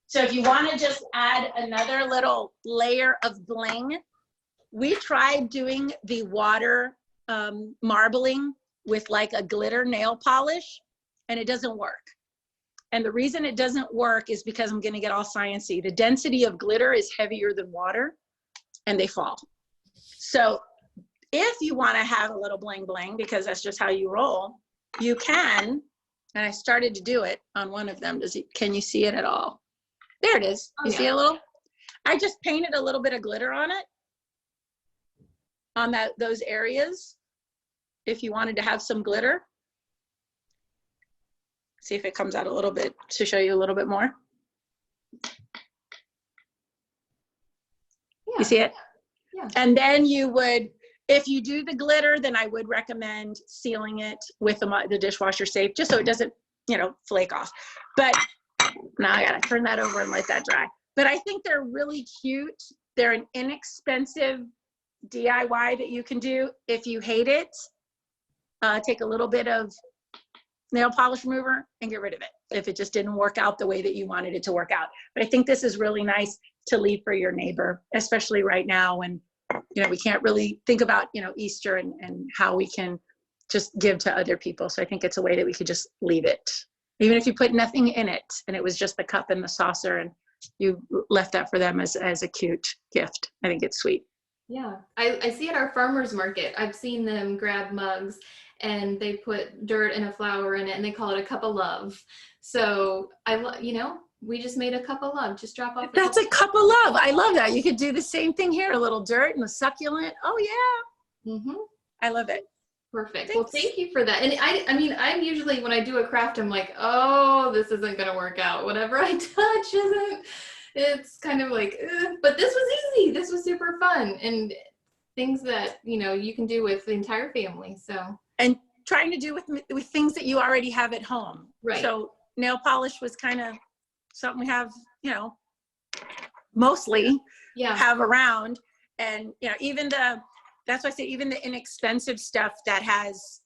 So if you want to just add another little layer of bling, we tried doing the water marbling with like a glitter nail polish, and it doesn't work. And the reason it doesn't work is because I'm going to get all sciencey. The density of glitter is heavier than water, and they fall. So if you want to have a little bling bling, because that's just how you roll, you can. And I started to do it on one of them. Can you see it at all? There it is. You see a little? I just painted a little bit of glitter on it, on those areas, if you wanted to have some glitter. See if it comes out a little bit to show you a little bit more. Yeah. You see it? Yeah. And then you would, if you do the glitter, then I would recommend sealing it with the dishwasher safe, just so it doesn't, you know, flake off. But now I gotta turn that over and let that dry. But I think they're really cute. They're an inexpensive DIY that you can do. If you hate it, take a little bit of nail polish remover and get rid of it if it just didn't work out the way that you wanted it to work out. But I think this is really nice to leave for your neighbor, especially right now when, you know, we can't really think about, you know, Easter and how we can just give to other people. So I think it's a way that we could just leave it. Even if you put nothing in it and it was just the cup and the saucer and you left that for them as a cute gift. I think it's sweet. Yeah, I see at our farmer's market, I've seen them grab mugs and they put dirt and a flower in it and they call it a cup of love. So you know, we just made a cup of love. Just drop off. That's a cup of love. I love that. You could do the same thing here. A little dirt and a succulent. Oh yeah. Mm-hmm. I love it. Perfect. Thanks. Well, thank you for that. And I mean, I'm usually, when I do a craft, I'm like, oh, this isn't going to work out. Whatever I touch isn't. It's kind of like, but this was easy. This was super fun and things that, you know, you can do with the entire family. So. And trying to do with things that you already have at home. Right. So nail polish was kind of something we have, you know, mostly have around. And, you know, even that's why I say even the inexpensive stuff that has,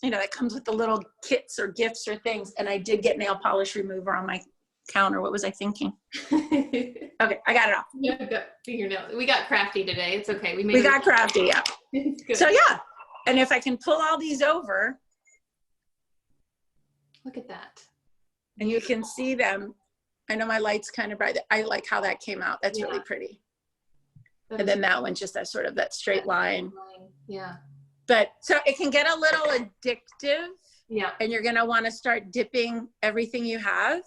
you know, that comes with the little kits or gifts or things. And I did get nail polish remover on my counter. What was I thinking? Okay, I got it off. Fingernail. We got crafty today. It's okay. We got crafty, yeah. So yeah, and if I can pull all these over. Look at that. And you can see them. I know my light's kind of bright. I like how that came out. That's really pretty. And then that one, just that sort of that straight line. Yeah. But so it can get a little addictive. Yeah. And you're going to want to start dipping everything you have.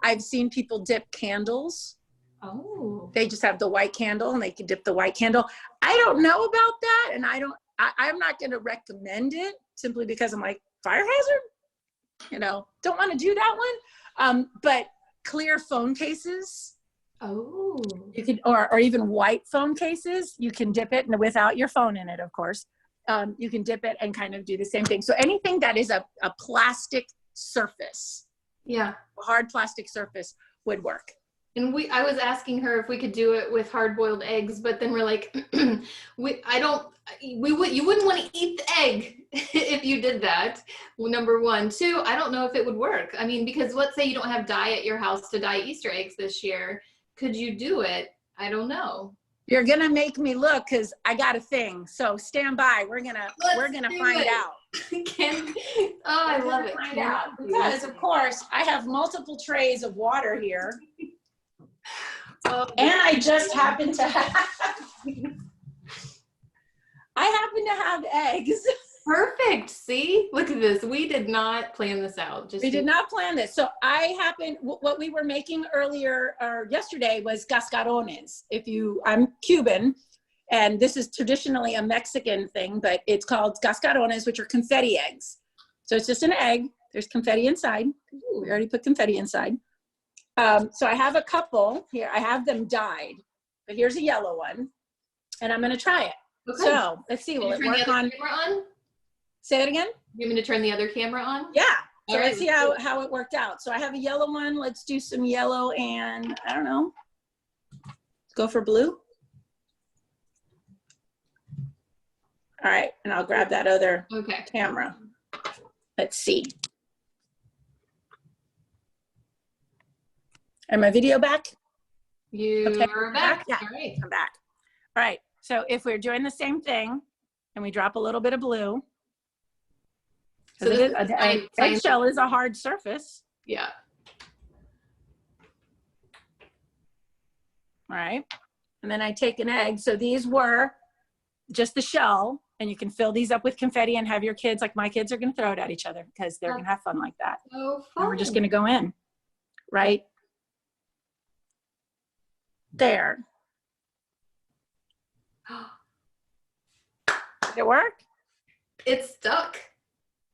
I've seen people dip candles. Oh. They just have the white candle and they can dip the white candle. I don't know about that. And I'm not going to recommend it simply because I'm like, fire hazard? You know, don't want to do that one. But clear phone cases. Oh. You can, or even white phone cases, you can dip it, and without your phone in it, of course. You can dip it and kind of do the same thing. So anything that is a plastic surface, a hard plastic surface would work. And I was asking her if we could do it with hard-boiled eggs, but then we're like, you wouldn't want to eat the egg if you did that. Well, number one. Two, I don't know if it would work. I mean, because let's say you don't have dye at your house to dye Easter eggs this year. Could you do it? I don't know. You're gonna make me look because I got a thing. So stand by. We're gonna find out. I love it. Find out. Because of course I have multiple trays of water here. And I just happen to have eggs. Perfect. See, look at this. We did not plan this out. We did not plan this. So what we were making earlier or yesterday was cascarones. I'm Cuban, and this is traditionally a Mexican thing, but it's called cascarones, which are confetti eggs. So it's just an egg. There's confetti inside. Ooh, we already put confetti inside. So I have a couple here. I have them dyed, but here's a yellow one, and I'm going to try it. Okay. So let's see. Will it work on? Say that again. You want me to turn the other camera on? Yeah. So let's see how it worked out. So I have a yellow one. Let's do some yellow and I don't know. Let's go for blue. All right. And I'll grab that other camera. Let's see. Am my video back? You're back. Yeah, all right. I'm back. All right. So if we're doing the same thing and we drop a little bit of blue, so an eggshell is a hard surface. Yeah. All right. And then I take an egg. So these were just the shell, and you can fill these up with confetti and have your kids, like my kids, are going to throw it at each other because they're going to have fun like that. So fun. And we're just going to go in, right? There. Did it work? It's stuck.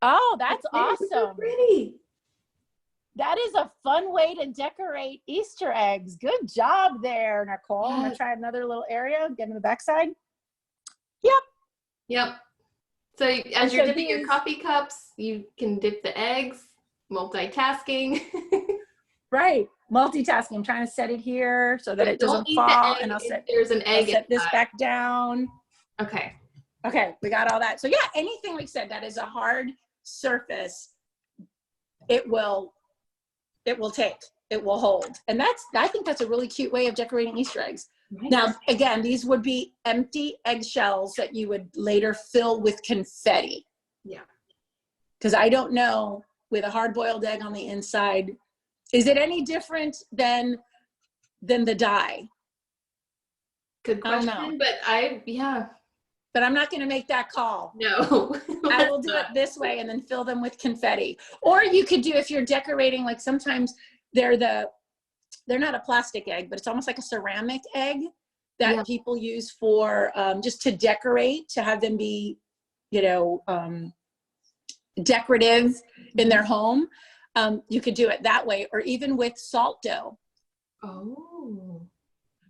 Oh, that's awesome. So pretty. That is a fun way to decorate Easter eggs. Good job there, Nicole. I'm going to try another little area, get in the backside. Yep. So as you're dipping your coffee cups, you can dip the eggs, multitasking. Right. Multitasking. I'm trying to set it here so that it doesn't fall. And I'll set this back down. Okay. Okay. We got all that. So yeah, anything we said that is a hard surface, it will hold. And I think that's a really cute way of decorating Easter eggs. Right. Now, again, these would be empty eggshells that you would later fill with confetti. Yeah. Because I don't know, with a hard-boiled egg on the inside, is it any different than the dye? Good question, But I'm not going to make that call. No. I will do it this way and then fill them with confetti. Or you could do, if you're decorating, like sometimes they're not a plastic egg, but it's almost like a ceramic egg that people use for just to decorate, to have them be, decorative in their home. You could do it that way, or even with salt dough. Oh.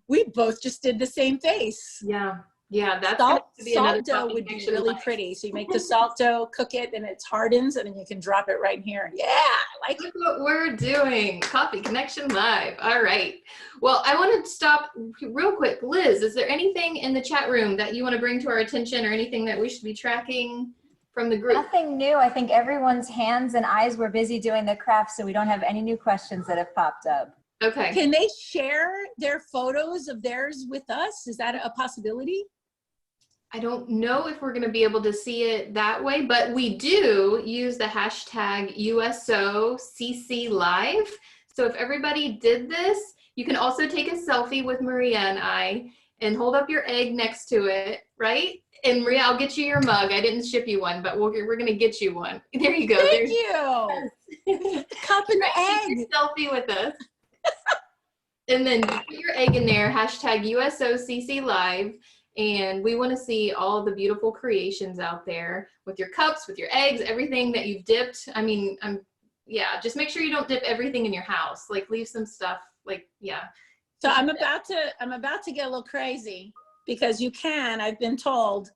We both just did the same face. Yeah. Yeah, that's going to be another Salt dough Coffee would be Connection really Live. pretty. So you make the salt dough, cook it, and it hardens, and then you can drop it right in here. Yeah, I like it. Look what we're doing. Coffee Connection Live. All right. Well, I want to stop real quick. Liz, is there anything in the chat room that you want to bring to our attention, or anything that we should be tracking from the group? Nothing new. I think everyone's hands and eyes were busy doing the craft, so we don't have any new questions that have popped up. Okay. Can they share their photos of theirs with us? Is that a possibility? I don't know if we're going to be able to see it that way, but we do use the hashtag USOCC Live. So if everybody did this, you can also take a selfie with Maria and I and hold up your egg next to it, right? And Maria, I'll get you your mug. I didn't ship you one, but we're going to get you one. There you go. Thank you. Cup and egg. Selfie with us. And then put your egg in there, hashtag USOCC Live. And we want to see all the beautiful creations out there with your cups, with your eggs, everything that you've dipped. I mean, yeah, just make sure you don't dip everything in your house. Like, leave some stuff, like, yeah. So I'm about to get a little crazy, because you can, I've been told,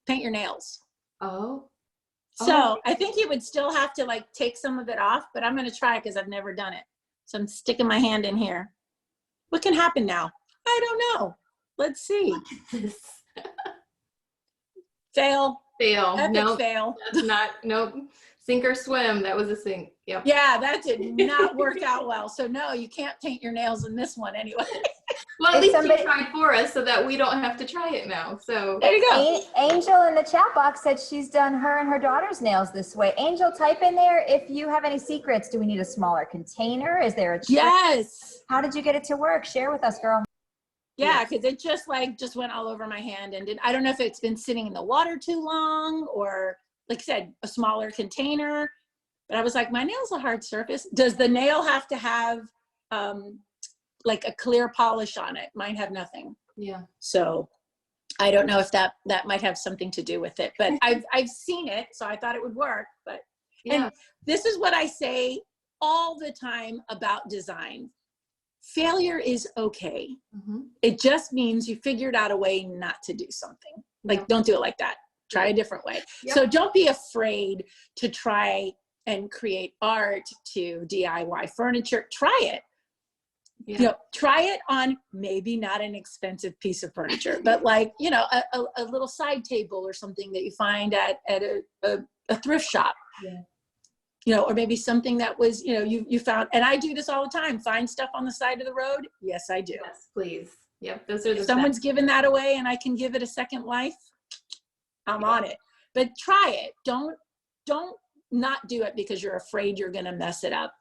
paint your nails. Oh. So I think you would still have to like take some of it off, but I'm going to try it because I've never done it. So I'm sticking my hand in here. What can happen now? I don't know. Let's see. Fail. Fail. Epic Nope. fail. That's not, nope. Sink or swim. That was a sink. Yep. Yeah, that did not work out well. So no, you can't paint your nails in this one anyway. Well, at If least you tried for us so that we don't have to try it now. So There you go. Angel in the chat box said she's done her and her daughter's nails this way. Angel, type in there if you have any secrets. Do we need a smaller container? Is there a trick? Yes. How did you get it to work? Share with us, girl. Yeah, because it just went all over my hand, and I don't know if it's been sitting in the water too long, or like I said, a smaller container. But I was like, my nail's a hard surface. Does the nail have to have like a clear polish on it? Mine have nothing. yeah. So I don't know if that might have something to do with it, but I've seen it, so I thought it would work. But Yeah. and this is what I say all the time about design. Failure is okay. Mm-hmm. It just means you figured out a way not to do something. Like, don't do it like that. Try a different way. Yep. So don't be afraid to try and create art, to DIY furniture. Try it. Yeah. You know, try it on maybe not an expensive piece of furniture, but like, you know, a little side table or something that you find at a thrift shop. Yeah. You know, or maybe something that was, you know, you found, and I do this all the time, find stuff on the side of the road. Yes, I do. Yes, please. Yep. Those are the If someone's best. given that away and I can give it a second life, I'm on it. But try it. Don't not do it because you're afraid you're going to mess it up.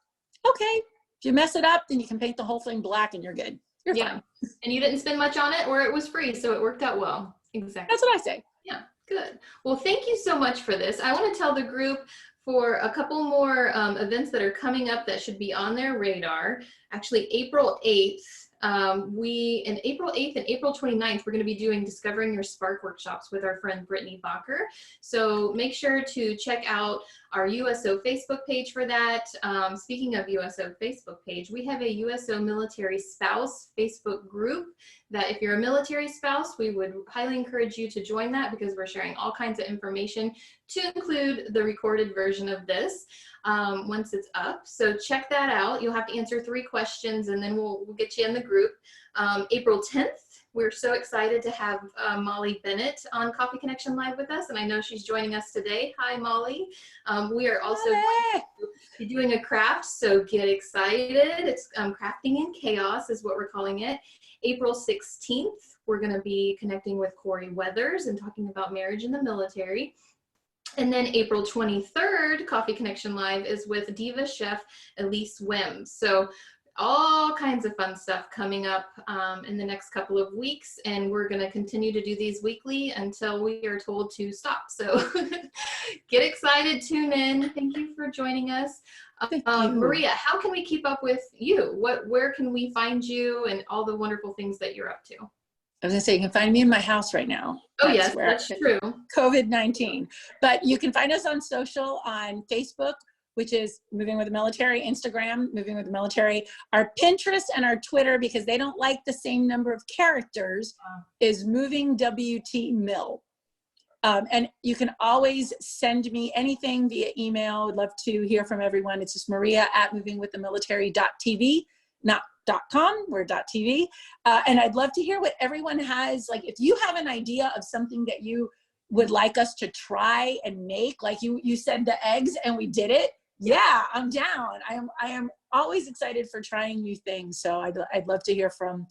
Okay. If you mess it up, then you can paint the whole thing black and you're good. You're fine. And you didn't spend much on it, or it was free, so it worked out well. Exactly. That's what I say. Yeah, good. Well, thank you so much for this. I want to tell the group for a couple more events that are coming up that should be on their radar. Actually, April 8th, in April 8th and April 29th, we're going to be doing Discovering Your Spark workshops with our friend Brittany Bacher. So make sure to check out our USO Facebook page for that. Speaking of USO Facebook page, we have a USO Military Spouse Facebook group that if you're a military spouse, we would highly encourage you to join that, because we're sharing all kinds of information, to include the recorded version of this once it's up. So check that out. You'll have to answer 3 questions and then we'll get you in the group. April 10th, we're so excited to have Molly Bennett on Coffee Connection Live with us, and I know she's joining us today. Hi, Molly. We are also going to be doing a craft, so get excited. It's Crafting in Chaos is what we're calling it. April 16th, we're going to be connecting with Corey Weathers and talking about marriage in the military. And then April 23rd, Coffee Connection Live is with Diva Chef Elise Wims. So all kinds of fun stuff coming up in the next couple of weeks, and we're going to continue to do these weekly until we are told to stop. So get excited, tune in. Thank you for joining us. Maria, how can we keep up with you? Where can we find you and all the wonderful things that you're up to? I was gonna say, you can find me in my house right now. Oh, yes, that's true. COVID-19. But you can find us on social, on Facebook. which is Moving with the Military, Instagram, Moving with the Military. Our Pinterest and our Twitter, because they don't like the same number of characters, is Moving WT Mill. And you can always send me anything via email. I'd love to hear from everyone. It's just maria@movingwiththemilitary.tv, not .com, we're .tv. And I'd love to hear what everyone has. Like, if you have an idea of something that you would like us to try and make, like you said the eggs and we did it. Yeah, I'm down. I am always excited for trying new things. So I'd love to hear from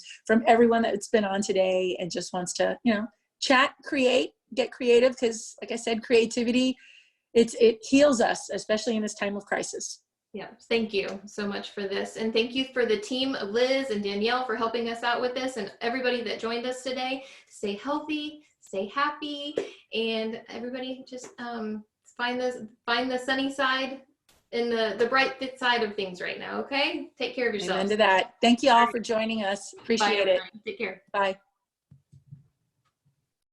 everyone that's been on today and just wants to, chat, create, get creative. Because like I said, creativity, it heals us, especially in this time of crisis. Yeah, thank you so much for this. And thank you for the team of Liz and Danielle for helping us out with this, and everybody that joined us today. Stay healthy, stay happy, and everybody just find the sunny side and the bright side of things right now, okay? Take care of yourselves. Amen to that. Thank you all for joining us. Appreciate it. Take care. Bye.